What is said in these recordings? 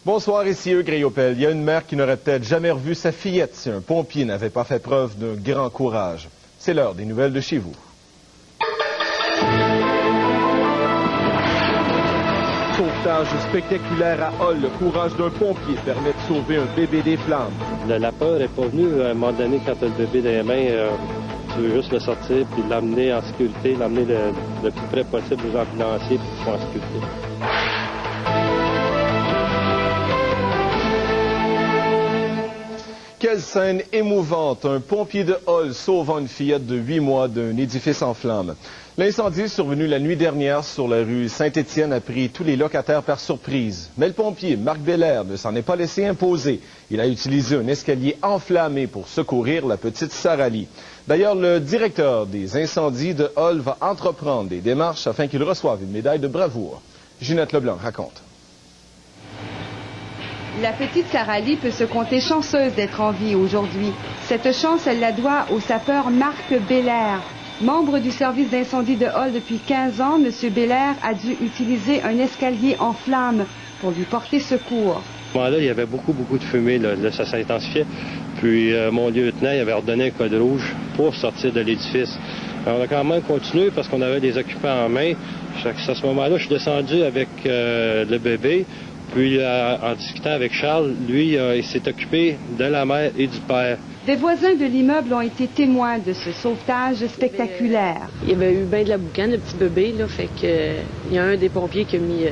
Bonsoir, ici Griopel. Il y a une mère qui n'aurait peut-être jamais revu sa fillette si un pompier n'avait pas fait preuve d'un grand courage. C'est l'heure des nouvelles de chez vous. Sauvetage spectaculaire à Hull. Le courage d'un pompier permet de sauver un bébé des flammes. La peur n'est pas venue à un moment donné quand tu as le bébé dans les mains. Tu veux juste le sortir puis l'amener en sécurité, l'amener le plus près possible aux ambulanciers pour qu'ils soient en sécurité. Quelle scène émouvante! Un pompier de Hull sauvant une fillette de 8 mois d'un édifice en flammes. L'incendie survenu la nuit dernière sur la rue Saint-Étienne a pris tous les locataires par surprise. Mais le pompier, Marc Belair, ne s'en est pas laissé imposer. Il a utilisé un escalier enflammé pour secourir la petite Sarah-Lee. D'ailleurs, le directeur des incendies de Hull va entreprendre des démarches afin qu'il reçoive une médaille de bravoure. Ginette Leblanc raconte. La petite Sarah-Lee peut se compter chanceuse d'être en vie aujourd'hui. Cette chance, elle la doit au sapeur Marc Belair. Membre du service d'incendie de Hull depuis 15 ans, M. Belair a dû utiliser un escalier en flammes pour lui porter secours. À ce moment-là, il y avait beaucoup de fumée, là, ça s'intensifiait. Puis mon lieutenant il avait ordonné un code rouge pour sortir de l'édifice. On a quand même continué parce qu'on avait des occupants en main. À ce moment-là, je suis descendu avec le bébé. Puis, en discutant avec Charles, lui, il s'est occupé de la mère et du père. Des voisins de l'immeuble ont été témoins de ce sauvetage spectaculaire. Il y avait eu bien de la boucane, le petit bébé, là, fait que il y a un des pompiers qui a mis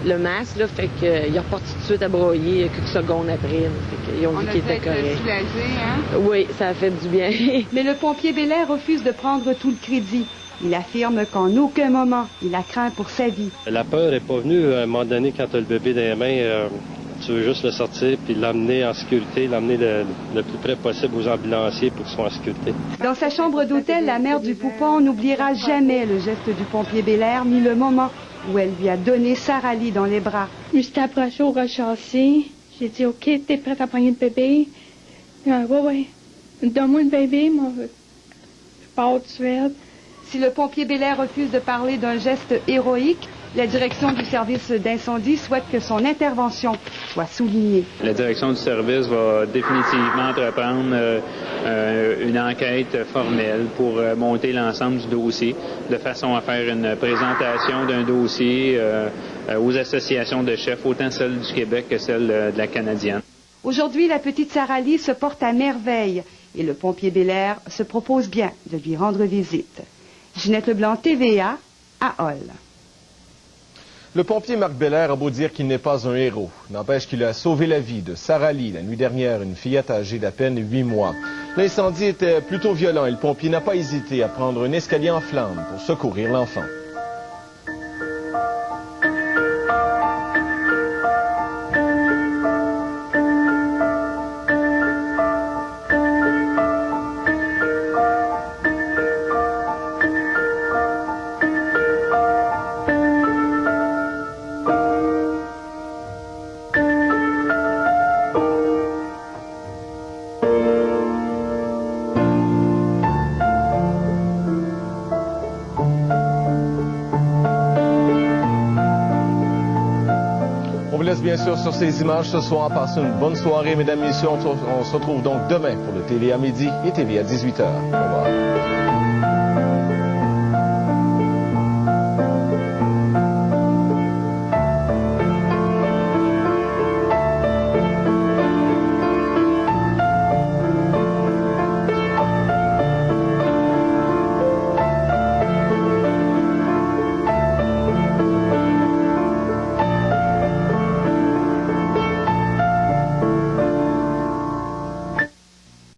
le masque, là, fait qu'il est reparti tout de suite à broyer quelques secondes après. Là, fait qu'ils ont dit qu'il était correct. Soulagé, hein? Oui, ça a fait du bien. Mais le pompier Belair refuse de prendre tout le crédit. Il affirme qu'en aucun moment, il a craint pour sa vie. La peur n'est pas venue à un moment donné quand tu as le bébé dans les mains. Tu veux juste le sortir puis l'amener en sécurité, l'amener le plus près possible aux ambulanciers pour qu'ils soient en sécurité. Dans sa chambre d'hôtel, la mère du poupon n'oubliera jamais le geste du pompier Belair ni le moment où elle lui a donné Sarah-Lee dans les bras. Je me suis approchée au rez-de-chaussée. J'ai dit, OK, t'es prête à prendre le bébé? Oui. Donne-moi le bébé, moi. Je pars tout de suite. Si le pompier Belair refuse de parler d'un geste héroïque, la direction du service d'incendie souhaite que son intervention soit soulignée. La direction du service va définitivement entreprendre une enquête formelle pour monter l'ensemble du dossier, de façon à faire une présentation d'un dossier aux associations de chefs, autant celles du Québec que celles de la canadienne. Aujourd'hui, la petite Sarah-Lee se porte à merveille et le pompier Belair se propose bien de lui rendre visite. Ginette Leblanc, TVA, à Hull. Le pompier Marc Belair a beau dire qu'il n'est pas un héros. N'empêche qu'il a sauvé la vie de Sarah-Lee la nuit dernière, une fillette âgée d'à peine 8 mois. L'incendie était plutôt violent et le pompier n'a pas hésité à prendre un escalier en flammes pour secourir l'enfant. On vous laisse bien sûr sur ces images ce soir. Passez une bonne soirée, mesdames et messieurs. On se retrouve donc demain pour le TVA Midi et TVA 18h. Au revoir.